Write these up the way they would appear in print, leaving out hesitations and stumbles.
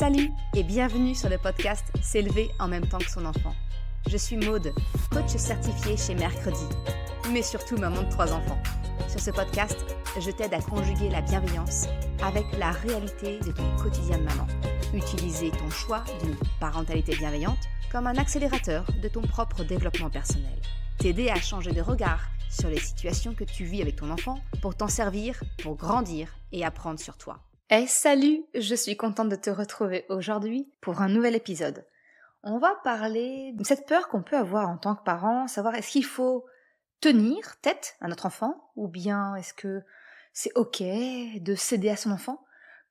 Salut et bienvenue sur le podcast S'élever en même temps que son enfant. Je suis Maude, coach certifiée chez Mercredi, mais surtout maman de 3 enfants. Sur ce podcast, je t'aide à conjuguer la bienveillance avec la réalité de ton quotidien de maman. Utiliser ton choix d'une parentalité bienveillante comme un accélérateur de ton propre développement personnel. T'aider à changer de regard sur les situations que tu vis avec ton enfant pour t'en servir, pour grandir et apprendre sur toi. Hey, salut, je suis contente de te retrouver aujourd'hui pour un nouvel épisode. On va parler de cette peur qu'on peut avoir en tant que parent, savoir est-ce qu'il faut tenir tête à notre enfant ou bien est-ce que c'est ok de céder à son enfant?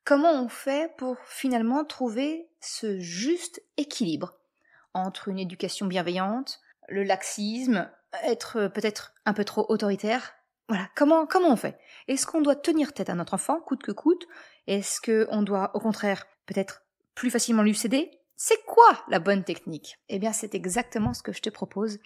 Comment on fait pour finalement trouver ce juste équilibre entre une éducation bienveillante, le laxisme, être peut-être un peu trop autoritaire? Voilà, comment on fait? Est-ce qu'on doit tenir tête à notre enfant, coûte que coûte? Est-ce qu'on doit, au contraire, peut-être plus facilement lui céder? C'est quoi la bonne technique? Eh bien, c'est exactement ce que je te propose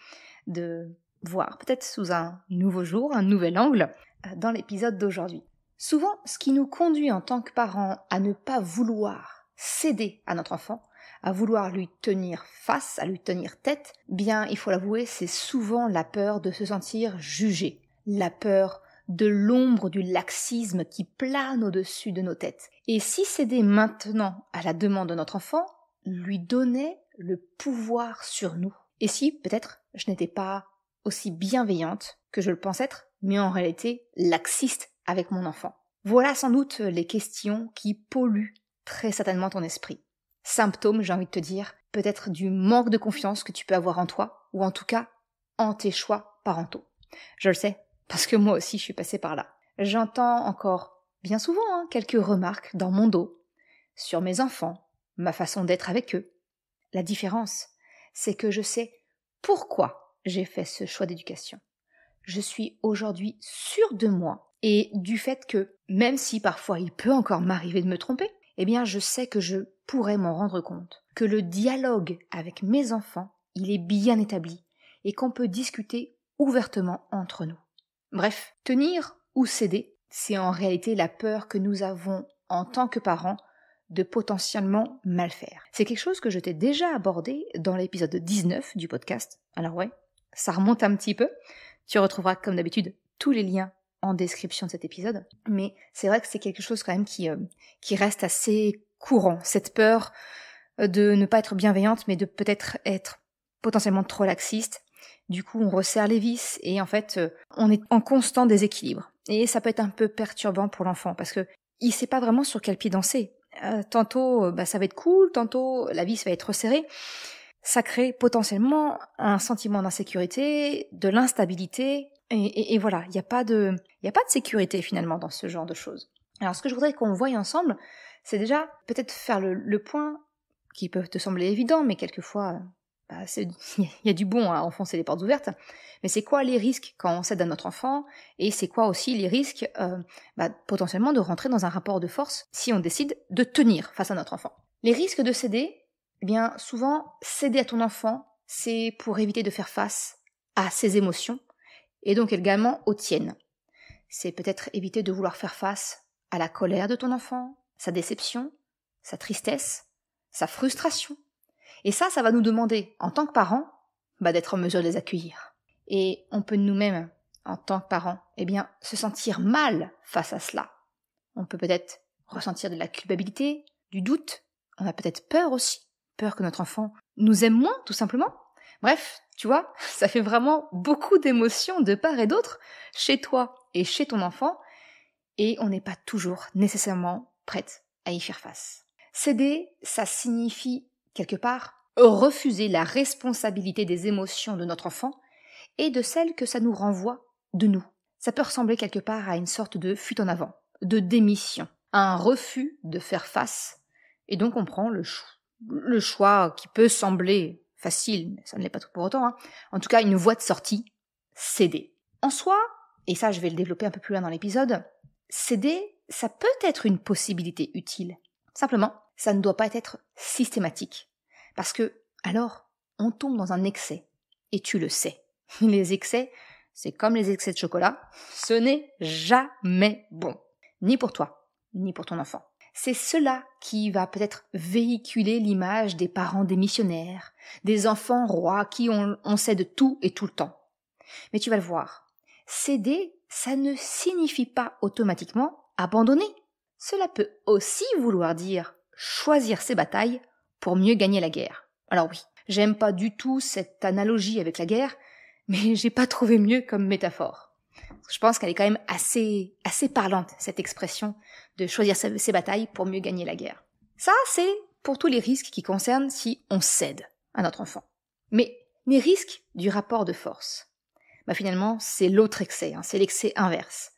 de voir, peut-être sous un nouveau jour, un nouvel angle, dans l'épisode d'aujourd'hui. Souvent, ce qui nous conduit en tant que parents à ne pas vouloir céder à notre enfant, à vouloir lui tenir face, à lui tenir tête, bien, il faut l'avouer, c'est souvent la peur de se sentir jugé. La peur de l'ombre du laxisme qui plane au-dessus de nos têtes. Et si céder maintenant à la demande de notre enfant lui donnait le pouvoir sur nous? Et si, peut-être, je n'étais pas aussi bienveillante que je le pense être, mais en réalité laxiste avec mon enfant? Voilà sans doute les questions qui polluent très certainement ton esprit. Symptôme, j'ai envie de te dire, peut-être du manque de confiance que tu peux avoir en toi, ou en tout cas en tes choix parentaux. Je le sais, parce que moi aussi je suis passée par là. J'entends encore bien souvent quelques remarques dans mon dos sur mes enfants, ma façon d'être avec eux. La différence, c'est que je sais pourquoi j'ai fait ce choix d'éducation. Je suis aujourd'hui sûre de moi et du fait que, même si parfois il peut encore m'arriver de me tromper, eh bien je sais que je pourrais m'en rendre compte, que le dialogue avec mes enfants, il est bien établi et qu'on peut discuter ouvertement entre nous. Bref, tenir ou céder, c'est en réalité la peur que nous avons en tant que parents de potentiellement mal faire. C'est quelque chose que je t'ai déjà abordé dans l'épisode 19 du podcast. Alors ouais, ça remonte un petit peu. Tu retrouveras comme d'habitude tous les liens en description de cet épisode. Mais c'est vrai que c'est quelque chose quand même qui reste assez courant. Cette peur de ne pas être bienveillante, mais de peut-être être potentiellement trop laxiste. Du coup, on resserre les vis et en fait, on est en constant déséquilibre. Et ça peut être un peu perturbant pour l'enfant parce que il sait pas vraiment sur quel pied danser. Tantôt, ça va être cool, tantôt la vis va être resserrée. Ça crée potentiellement un sentiment d'insécurité, de l'instabilité et voilà, il n'y a pas de sécurité finalement dans ce genre de choses. Alors, ce que je voudrais qu'on voie ensemble, c'est déjà peut-être faire le point qui peut te sembler évident, mais quelquefois il y a du bon à enfoncer les portes ouvertes, mais c'est quoi les risques quand on cède à notre enfant, et c'est quoi aussi les risques potentiellement de rentrer dans un rapport de force si on décide de tenir face à notre enfant. Les risques de céder, eh bien souvent céder à ton enfant, c'est pour éviter de faire face à ses émotions, et donc également aux tiennes. C'est peut-être éviter de vouloir faire face à la colère de ton enfant, sa déception, sa tristesse, sa frustration. Et ça va nous demander, en tant que parents, d'être en mesure de les accueillir. Et on peut nous-mêmes, en tant que parents, se sentir mal face à cela. On peut peut-être ressentir de la culpabilité, du doute. On a peut-être peur aussi. Peur que notre enfant nous aime moins, tout simplement. Bref, tu vois, ça fait vraiment beaucoup d'émotions de part et d'autre, chez toi et chez ton enfant. Et on n'est pas toujours nécessairement prête à y faire face. Céder, ça signifie quelque part, refuser la responsabilité des émotions de notre enfant et de celles que ça nous renvoie de nous. Ça peut ressembler quelque part à une sorte de fuite en avant, de démission, à un refus de faire face. Et donc on prend le choix qui peut sembler facile, mais ça ne l'est pas tout pour autant, en tout cas une voie de sortie, céder. En soi, et ça je vais le développer un peu plus loin dans l'épisode, céder, ça peut être une possibilité utile. Simplement, ça ne doit pas être systématique. Parce que, alors, on tombe dans un excès. Et tu le sais. Les excès, c'est comme les excès de chocolat. Ce n'est jamais bon. Ni pour toi, ni pour ton enfant. C'est cela qui va peut-être véhiculer l'image des parents démissionnaires, des enfants rois qui on cède tout et tout le temps. Mais tu vas le voir, céder, ça ne signifie pas automatiquement abandonner. Cela peut aussi vouloir dire choisir ses batailles pour mieux gagner la guerre. Alors oui, j'aime pas du tout cette analogie avec la guerre, mais j'ai pas trouvé mieux comme métaphore. Je pense qu'elle est quand même assez parlante, cette expression de choisir ses batailles pour mieux gagner la guerre. Ça, c'est pour tous les risques qui concernent si on cède à notre enfant. Mais les risques du rapport de force, finalement, c'est l'autre excès, c'est l'excès inverse.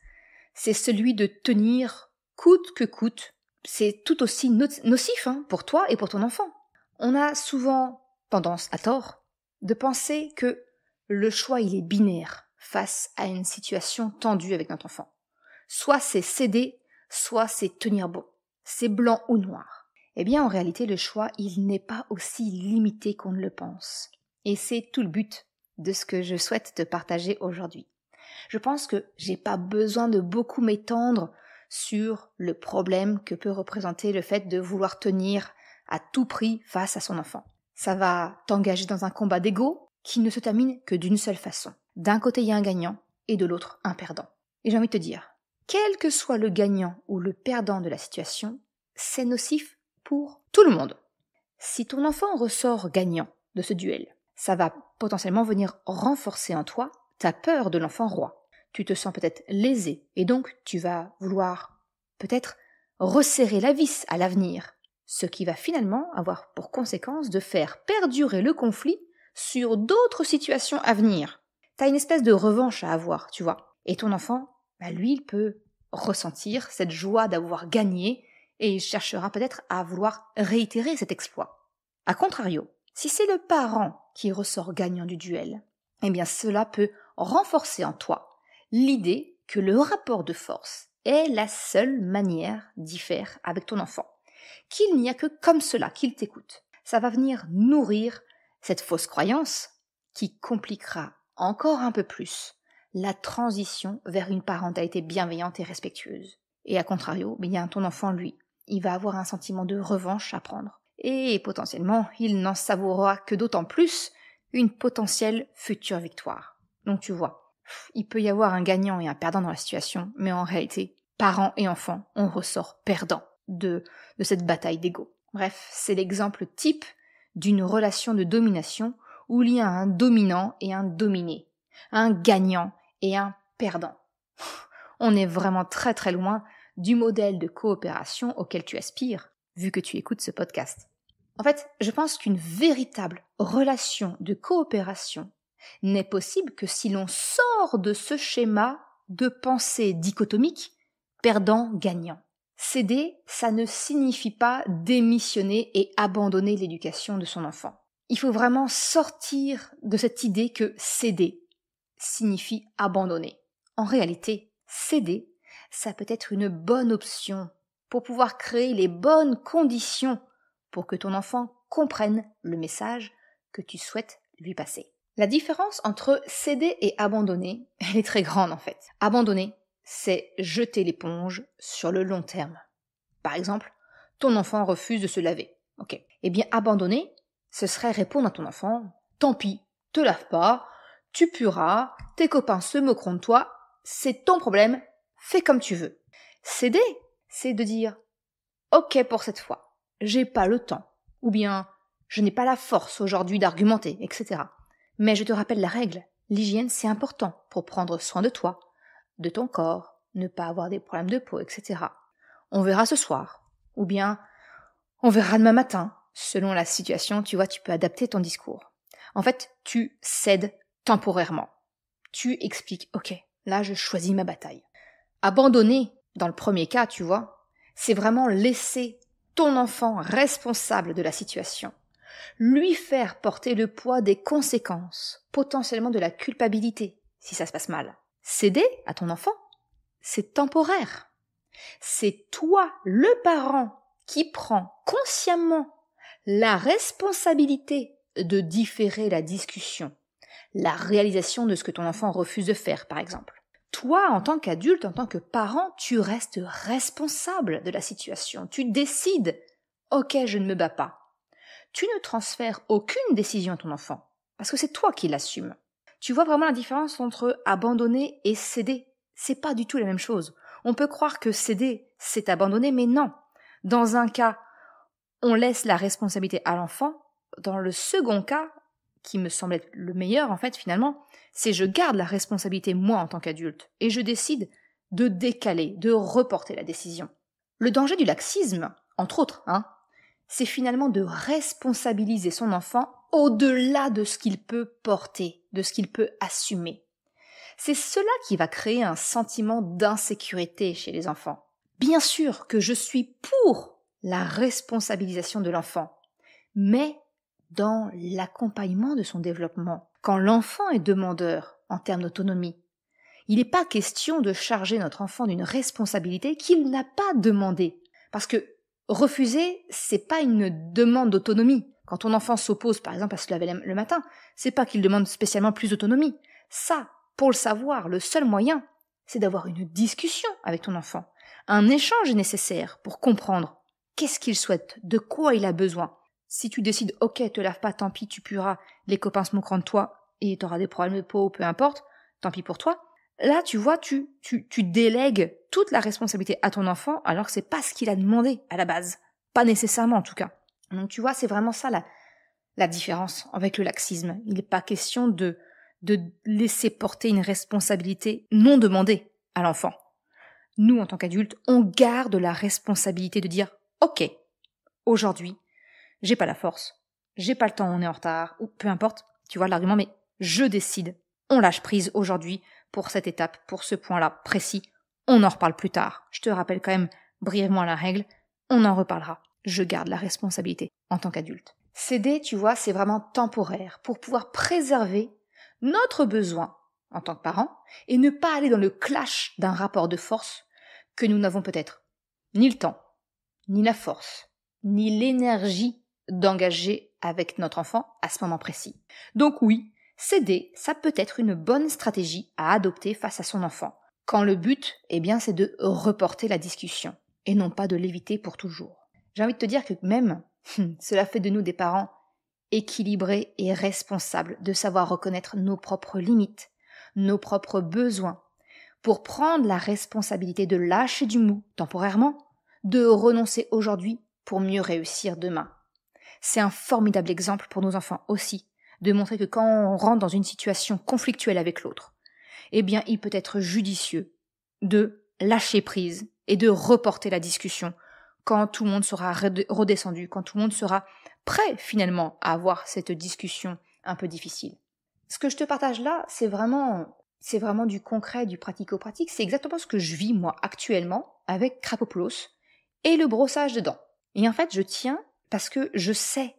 C'est celui de tenir coûte que coûte. C'est tout aussi nocif pour toi et pour ton enfant. On a souvent tendance, à tort, de penser que le choix, il est binaire face à une situation tendue avec notre enfant. Soit c'est céder, soit c'est tenir bon. C'est blanc ou noir. Eh bien, en réalité, le choix, il n'est pas aussi limité qu'on ne le pense. Et c'est tout le but de ce que je souhaite te partager aujourd'hui. Je pense que j'ai pas besoin de beaucoup m'étendre sur le problème que peut représenter le fait de vouloir tenir à tout prix face à son enfant. Ça va t'engager dans un combat d'ego qui ne se termine que d'une seule façon. D'un côté, il y a un gagnant et de l'autre, un perdant. Et j'ai envie de te dire, quel que soit le gagnant ou le perdant de la situation, c'est nocif pour tout le monde. Si ton enfant ressort gagnant de ce duel, ça va potentiellement venir renforcer en toi ta peur de l'enfant roi. Tu te sens peut-être lésé et donc tu vas vouloir peut-être resserrer la vis à l'avenir, ce qui va finalement avoir pour conséquence de faire perdurer le conflit sur d'autres situations à venir. T'as une espèce de revanche à avoir, tu vois. Et ton enfant, lui, il peut ressentir cette joie d'avoir gagné et il cherchera peut-être à vouloir réitérer cet exploit. A contrario, si c'est le parent qui ressort gagnant du duel, eh bien cela peut renforcer en toi l'idée que le rapport de force est la seule manière d'y faire avec ton enfant. Qu'il n'y a que comme cela qu'il t'écoute. Ça va venir nourrir cette fausse croyance qui compliquera encore un peu plus la transition vers une parentalité bienveillante et respectueuse. Et à contrario, ton enfant, lui, il va avoir un sentiment de revanche à prendre. Et potentiellement, il n'en savourera que d'autant plus une potentielle future victoire. Donc tu vois, il peut y avoir un gagnant et un perdant dans la situation, mais en réalité, parents et enfants, on ressort perdant de cette bataille d'ego. Bref, c'est l'exemple type d'une relation de domination où il y a un dominant et un dominé, un gagnant et un perdant. On est vraiment très très loin du modèle de coopération auquel tu aspires, vu que tu écoutes ce podcast. En fait, je pense qu'une véritable relation de coopération n'est possible que si l'on sort de ce schéma de pensée dichotomique perdant-gagnant. Céder, ça ne signifie pas démissionner et abandonner l'éducation de son enfant. Il faut vraiment sortir de cette idée que céder signifie abandonner. En réalité, céder, ça peut être une bonne option pour pouvoir créer les bonnes conditions pour que ton enfant comprenne le message que tu souhaites lui passer. La différence entre céder et abandonner, elle est très grande en fait. Abandonner, c'est jeter l'éponge sur le long terme. Par exemple, ton enfant refuse de se laver. Ok. Eh bien, abandonner, ce serait répondre à ton enfant, tant pis, te lave pas, tu pueras, tes copains se moqueront de toi, c'est ton problème, fais comme tu veux. Céder, c'est de dire, ok pour cette fois, j'ai pas le temps, ou bien je n'ai pas la force aujourd'hui d'argumenter, etc. Mais je te rappelle la règle, l'hygiène c'est important pour prendre soin de toi, de ton corps, ne pas avoir des problèmes de peau, etc. On verra ce soir, ou bien on verra demain matin. Selon la situation, tu vois, tu peux adapter ton discours. En fait, tu cèdes temporairement. Tu expliques, ok, là je choisis ma bataille. Abandonner, dans le premier cas, tu vois, c'est vraiment laisser ton enfant responsable de la situation. Lui faire porter le poids des conséquences, potentiellement de la culpabilité, si ça se passe mal. Céder à ton enfant, c'est temporaire. C'est toi, le parent, qui prend consciemment la responsabilité de différer la discussion, la réalisation de ce que ton enfant refuse de faire, par exemple. Toi, en tant qu'adulte, en tant que parent, tu restes responsable de la situation. Tu décides, ok, je ne me bats pas. Tu ne transfères aucune décision à ton enfant, parce que c'est toi qui l'assumes. Tu vois vraiment la différence entre abandonner et céder. C'est pas du tout la même chose. On peut croire que céder, c'est abandonner, mais non. Dans un cas, on laisse la responsabilité à l'enfant. Dans le second cas, qui me semble être le meilleur en fait finalement, c'est je garde la responsabilité moi en tant qu'adulte et je décide de décaler, de reporter la décision. Le danger du laxisme, entre autres, c'est finalement de responsabiliser son enfant au-delà de ce qu'il peut porter, de ce qu'il peut assumer. C'est cela qui va créer un sentiment d'insécurité chez les enfants. Bien sûr que je suis pour la responsabilisation de l'enfant, mais dans l'accompagnement de son développement. Quand l'enfant est demandeur en termes d'autonomie, il n'est pas question de charger notre enfant d'une responsabilité qu'il n'a pas demandée. Parce que refuser, c'est pas une demande d'autonomie. Quand ton enfant s'oppose, par exemple, à se laver le matin, c'est pas qu'il demande spécialement plus d'autonomie. Ça, pour le savoir, le seul moyen, c'est d'avoir une discussion avec ton enfant. Un échange est nécessaire pour comprendre qu'est-ce qu'il souhaite, de quoi il a besoin. Si tu décides, ok, te lave pas, tant pis, tu pueras, les copains se moqueront de toi et t'auras des problèmes de peau, peu importe, tant pis pour toi. Là, tu vois, tu délègues toute la responsabilité à ton enfant alors que c'est pas ce qu'il a demandé à la base. Pas nécessairement en tout cas. Donc tu vois, c'est vraiment ça la différence avec le laxisme. Il n'est pas question de laisser porter une responsabilité non demandée à l'enfant. Nous, en tant qu'adultes, on garde la responsabilité de dire, ok, aujourd'hui, j'ai pas la force, j'ai pas le temps, on est en retard, ou peu importe, tu vois l'argument, mais je décide, on lâche prise aujourd'hui pour cette étape, pour ce point-là précis, on en reparle plus tard. Je te rappelle quand même brièvement la règle, on en reparlera. Je garde la responsabilité en tant qu'adulte. Céder, tu vois, c'est vraiment temporaire pour pouvoir préserver notre besoin en tant que parent et ne pas aller dans le clash d'un rapport de force que nous n'avons peut-être ni le temps, ni la force, ni l'énergie d'engager avec notre enfant à ce moment précis. Donc oui, céder, ça peut être une bonne stratégie à adopter face à son enfant, quand le but, c'est de reporter la discussion, et non pas de l'éviter pour toujours. J'ai envie de te dire que même, cela fait de nous des parents équilibrés et responsables de savoir reconnaître nos propres limites, nos propres besoins, pour prendre la responsabilité de lâcher du mou temporairement, de renoncer aujourd'hui pour mieux réussir demain. C'est un formidable exemple pour nos enfants aussi, de montrer que quand on rentre dans une situation conflictuelle avec l'autre, il peut être judicieux de lâcher prise et de reporter la discussion quand tout le monde sera redescendu, quand tout le monde sera prêt finalement à avoir cette discussion un peu difficile. Ce que je te partage là, c'est vraiment du concret, du pratico-pratique. C'est exactement ce que je vis moi actuellement avec Krapopoulos et le brossage de dents. Et en fait, je tiens parce que je sais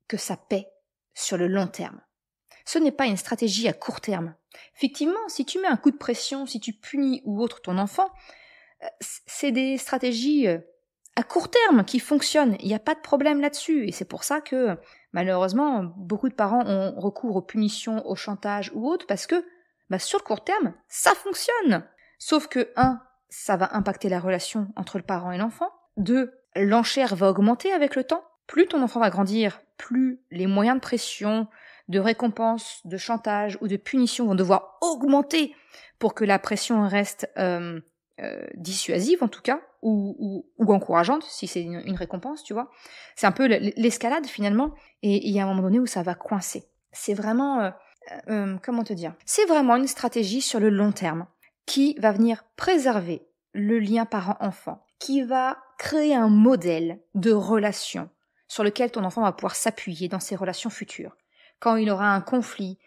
que ça paie sur le long terme. Ce n'est pas une stratégie à court terme. Effectivement, si tu mets un coup de pression, si tu punis ou autre ton enfant, c'est des stratégies à court terme qui fonctionnent. Il n'y a pas de problème là-dessus. Et c'est pour ça que, malheureusement, beaucoup de parents ont recours aux punitions, au chantage ou autre, parce que sur le court terme, ça fonctionne. Sauf que, 1, ça va impacter la relation entre le parent et l'enfant. 2, l'enchère va augmenter avec le temps. Plus ton enfant va grandir, plus les moyens de pression, de récompense, de chantage ou de punition vont devoir augmenter pour que la pression reste dissuasive en tout cas, ou encourageante si c'est une récompense, tu vois. C'est un peu l'escalade finalement, et il y a un moment donné où ça va coincer. C'est vraiment, comment te dire, c'est vraiment une stratégie sur le long terme qui va venir préserver le lien parent-enfant, qui va créer un modèle de relation sur lequel ton enfant va pouvoir s'appuyer dans ses relations futures. Quand il aura un conflit,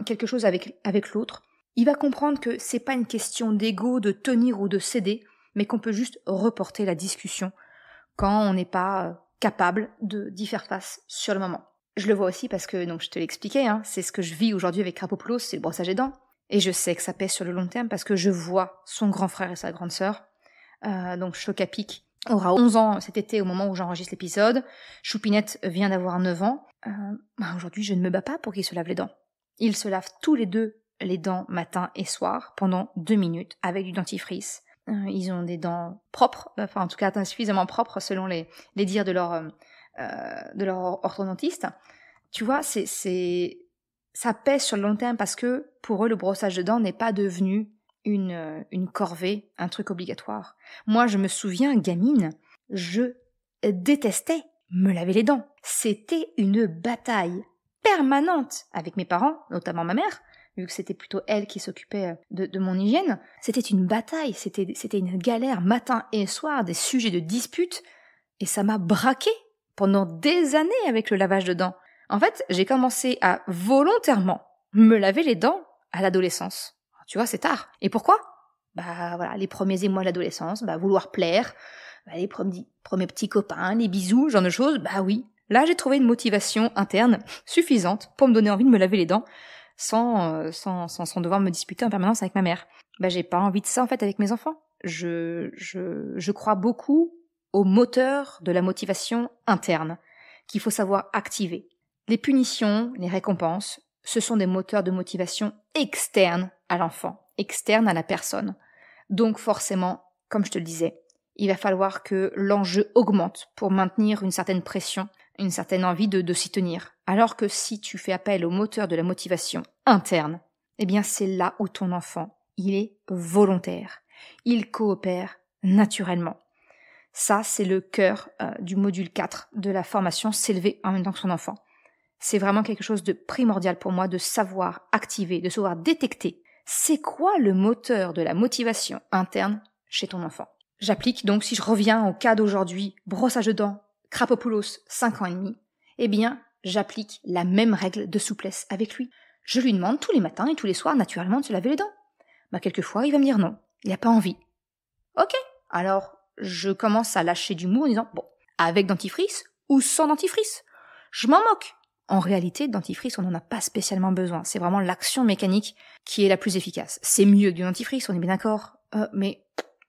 quelque chose avec l'autre, il va comprendre que c'est pas une question d'ego, de tenir ou de céder, mais qu'on peut juste reporter la discussion quand on n'est pas capable d'y faire face sur le moment. Je le vois aussi parce que, donc je te l'expliquais, c'est ce que je vis aujourd'hui avec Krapopoulos, c'est le brossage des dents. Et je sais que ça pèse sur le long terme parce que je vois son grand frère et sa grande sœur. Donc Chocapic aura 11 ans cet été au moment où j'enregistre l'épisode. Choupinette vient d'avoir 9 ans. Aujourd'hui, je ne me bats pas pour qu'ils se lavent les dents. Ils se lavent tous les deux les dents matin et soir pendant 2 minutes avec du dentifrice. Ils ont des dents propres, enfin en tout cas suffisamment propres selon les dires de leur orthodontiste. Tu vois, ça pèse sur le long terme parce que pour eux, le brossage de dents n'est pas devenu une corvée, un truc obligatoire. Moi, je me souviens, gamine, je détestais me laver les dents. C'était une bataille permanente avec mes parents, notamment ma mère, vu que c'était plutôt elle qui s'occupait de mon hygiène. C'était une bataille, c'était une galère matin et soir, des sujets de dispute, et ça m'a braqué pendant des années avec le lavage de dents. En fait, j'ai commencé à volontairement me laver les dents à l'adolescence. Tu vois, c'est tard. Et pourquoi ? Voilà, les premiers émois de l'adolescence, vouloir plaire, les premiers petits copains, les bisous, genre de choses, oui. Là, j'ai trouvé une motivation interne suffisante pour me donner envie de me laver les dents sans devoir me disputer en permanence avec ma mère. J'ai pas envie de ça, en fait, avec mes enfants. Je crois beaucoup au moteur de la motivation interne qu'il faut savoir activer. Les punitions, les récompenses, ce sont des moteurs de motivation externes à l'enfant, externes à la personne. Donc forcément, comme je te le disais, il va falloir que l'enjeu augmente pour maintenir une certaine pression, une certaine envie de s'y tenir. Alors que si tu fais appel au moteur de la motivation interne, c'est là où ton enfant, il est volontaire. Il coopère naturellement. Ça, c'est le cœur du module 4 de la formation S'élever en même temps que son enfant. C'est vraiment quelque chose de primordial pour moi de savoir activer, de savoir détecter. C'est quoi le moteur de la motivation interne chez ton enfant ? J'applique donc, si je reviens au cas d'aujourd'hui, brossage de dents, Krapopoulos, 5 ans et demi, j'applique la même règle de souplesse avec lui. Je lui demande tous les matins et tous les soirs, naturellement, de se laver les dents. Quelquefois, il va me dire non, il n'a pas envie. Ok, alors je commence à lâcher du mou en disant, avec dentifrice ou sans dentifrice ? Je m'en moque. En réalité, dentifrice, on n'en a pas spécialement besoin. C'est vraiment l'action mécanique qui est la plus efficace. C'est mieux que du dentifrice, on est bien d'accord. Mais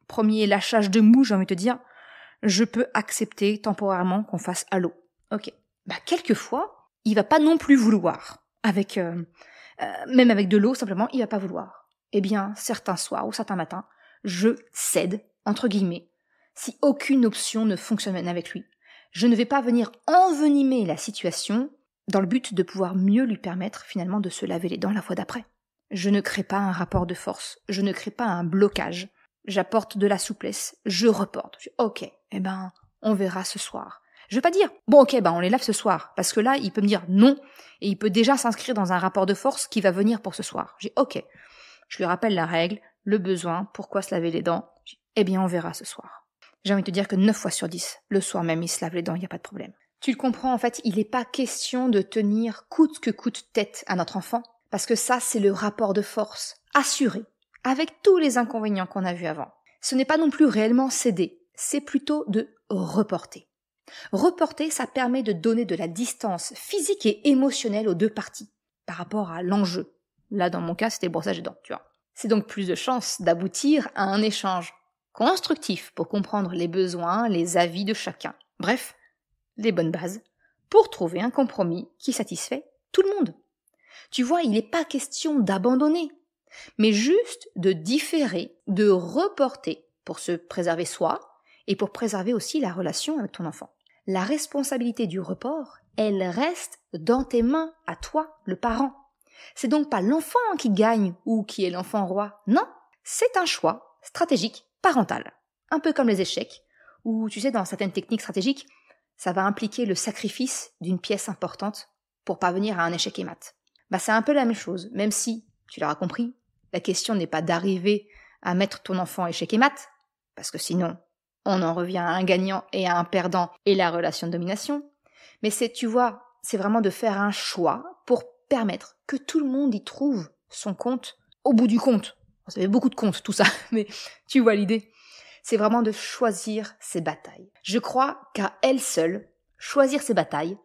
premier lâchage de mou, j'ai envie de te dire, je peux accepter temporairement qu'on fasse à l'eau. Ok. Quelquefois, il va pas non plus vouloir. Même avec de l'eau, simplement, il va pas vouloir. Certains soirs ou certains matins, je cède, entre guillemets, si aucune option ne fonctionne avec lui. Je ne vais pas venir envenimer la situation dans le but de pouvoir mieux lui permettre finalement de se laver les dents la fois d'après. Je ne crée pas un rapport de force, je ne crée pas un blocage, j'apporte de la souplesse, je reporte. Ok, on verra ce soir. Je vais pas dire, on les lave ce soir, parce que là, il peut me dire non, et il peut déjà s'inscrire dans un rapport de force qui va venir pour ce soir. Ok, je lui rappelle la règle, le besoin, pourquoi se laver les dents, on verra ce soir. J'ai envie de te dire que 9 fois sur 10, le soir même, il se lave les dents, il n'y a pas de problème. Tu le comprends, en fait, il n'est pas question de tenir coûte que coûte tête à notre enfant, parce que ça, c'est le rapport de force assuré, avec tous les inconvénients qu'on a vus avant. Ce n'est pas non plus réellement céder, c'est plutôt de reporter. Reporter, ça permet de donner de la distance physique et émotionnelle aux deux parties, par rapport à l'enjeu. Là, dans mon cas, c'était le brossage des dents, tu vois. C'est donc plus de chances d'aboutir à un échange constructif pour comprendre les besoins, les avis de chacun. Bref, les bonnes bases pour trouver un compromis qui satisfait tout le monde. Tu vois, il n'est pas question d'abandonner, mais juste de différer, de reporter pour se préserver soi et pour préserver aussi la relation avec ton enfant. La responsabilité du report, elle reste dans tes mains, à toi, le parent. C'est donc pas l'enfant qui gagne ou qui est l'enfant roi, non, c'est un choix stratégique parental. Un peu comme les échecs, où tu sais, dans certaines techniques stratégiques, ça va impliquer le sacrifice d'une pièce importante pour parvenir à un échec et mat. C'est un peu la même chose, même si, tu l'auras compris, la question n'est pas d'arriver à mettre ton enfant échec et mat, parce que sinon, on en revient à un gagnant et à un perdant et la relation de domination, mais c'est vraiment de faire un choix pour permettre que tout le monde y trouve son compte au bout du compte. Ça fait beaucoup de comptes tout ça, mais tu vois l'idée. C'est vraiment de choisir ses batailles. Je crois qu'à elle seule, choisir ses batailles,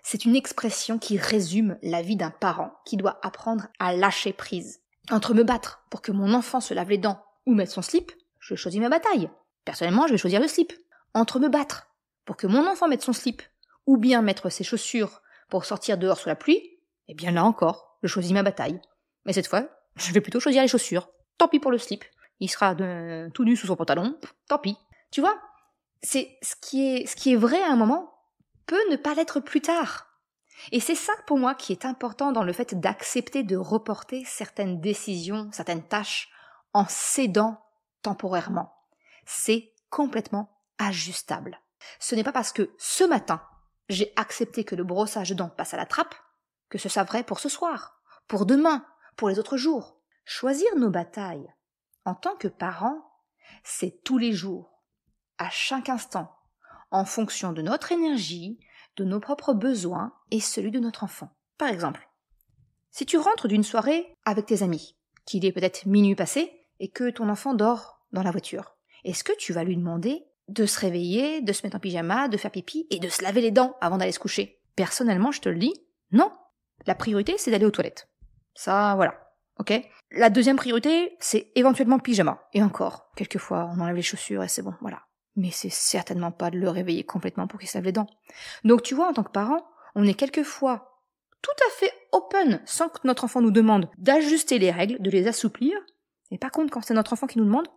c'est une expression qui résume la vie d'un parent qui doit apprendre à lâcher prise. Entre me battre pour que mon enfant se lave les dents ou mettre son slip, je choisis ma bataille. Personnellement, je vais choisir le slip. Entre me battre pour que mon enfant mette son slip ou bien mettre ses chaussures pour sortir dehors sous la pluie, là encore, je choisis ma bataille. Mais cette fois, Je vais plutôt choisir les chaussures. Tant pis pour le slip. Il sera tout nu sous son pantalon. Tant pis. Tu vois, c'est ce qui est vrai à un moment peut ne pas l'être plus tard. Et c'est ça pour moi qui est important dans le fait d'accepter de reporter certaines décisions, certaines tâches en cédant temporairement. C'est complètement ajustable. Ce n'est pas parce que ce matin, j'ai accepté que le brossage de dents passe à la trappe que ce sera vrai pour ce soir, pour demain, pour les autres jours. Choisir nos batailles en tant que parents, c'est tous les jours, à chaque instant, en fonction de notre énergie, de nos propres besoins et celui de notre enfant. Par exemple, si tu rentres d'une soirée avec tes amis, qu'il est peut-être minuit passé et que ton enfant dort dans la voiture, est-ce que tu vas lui demander de se réveiller, de se mettre en pyjama, de faire pipi et de se laver les dents avant d'aller se coucher? Personnellement, je te le dis, non. La priorité, c'est d'aller aux toilettes. Ça, voilà. Ok? La deuxième priorité, c'est éventuellement le pyjama. Et encore, quelquefois, on enlève les chaussures et c'est bon, voilà. Mais c'est certainement pas de le réveiller complètement pour qu'il se lave les dents. Donc tu vois, en tant que parent, on est quelquefois tout à fait open, sans que notre enfant nous demande d'ajuster les règles, de les assouplir. Et par contre, quand c'est notre enfant qui nous demande,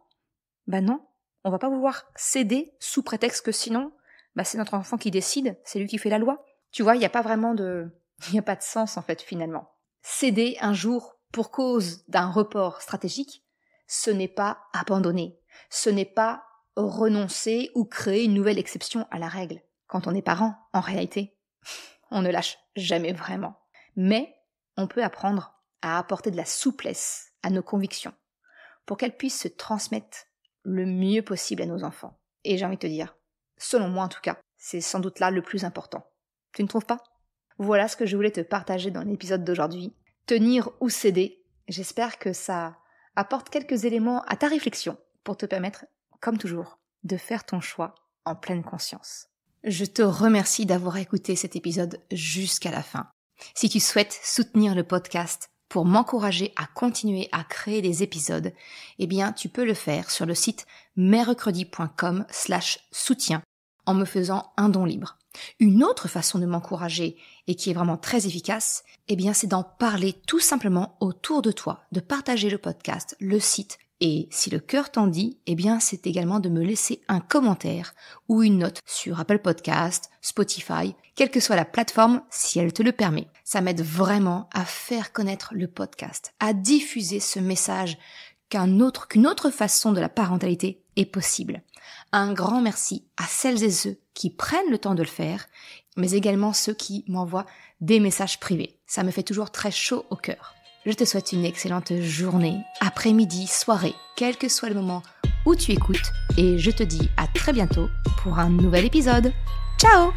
bah non, on va pas vouloir céder sous prétexte que sinon, bah c'est notre enfant qui décide, c'est lui qui fait la loi. Tu vois, il n'y a pas de sens en fait finalement. Céder un jour pour cause d'un report stratégique, ce n'est pas abandonner, ce n'est pas renoncer ou créer une nouvelle exception à la règle. Quand on est parent, en réalité, on ne lâche jamais vraiment. Mais on peut apprendre à apporter de la souplesse à nos convictions pour qu'elles puissent se transmettre le mieux possible à nos enfants. Et j'ai envie de te dire, selon moi en tout cas, c'est sans doute là le plus important. Tu ne trouves pas? Voilà ce que je voulais te partager dans l'épisode d'aujourd'hui. Tenir ou céder, j'espère que ça apporte quelques éléments à ta réflexion pour te permettre, comme toujours, de faire ton choix en pleine conscience. Je te remercie d'avoir écouté cet épisode jusqu'à la fin. Si tu souhaites soutenir le podcast pour m'encourager à continuer à créer des épisodes, eh bien, tu peux le faire sur le site mercredi.com/soutien en me faisant un don libre. Une autre façon de m'encourager et qui est vraiment très efficace, eh bien, c'est d'en parler tout simplement autour de toi, de partager le podcast, le site. Et si le cœur t'en dit, eh bien, c'est également de me laisser un commentaire ou une note sur Apple Podcast, Spotify, quelle que soit la plateforme, si elle te le permet. Ça m'aide vraiment à faire connaître le podcast, à diffuser ce message qu'une autre façon de la parentalité est possible. Un grand merci à celles et ceux qui prennent le temps de le faire, mais également ceux qui m'envoient des messages privés. Ça me fait toujours très chaud au cœur. Je te souhaite une excellente journée, après-midi, soirée, quel que soit le moment où tu écoutes, et je te dis à très bientôt pour un nouvel épisode. Ciao!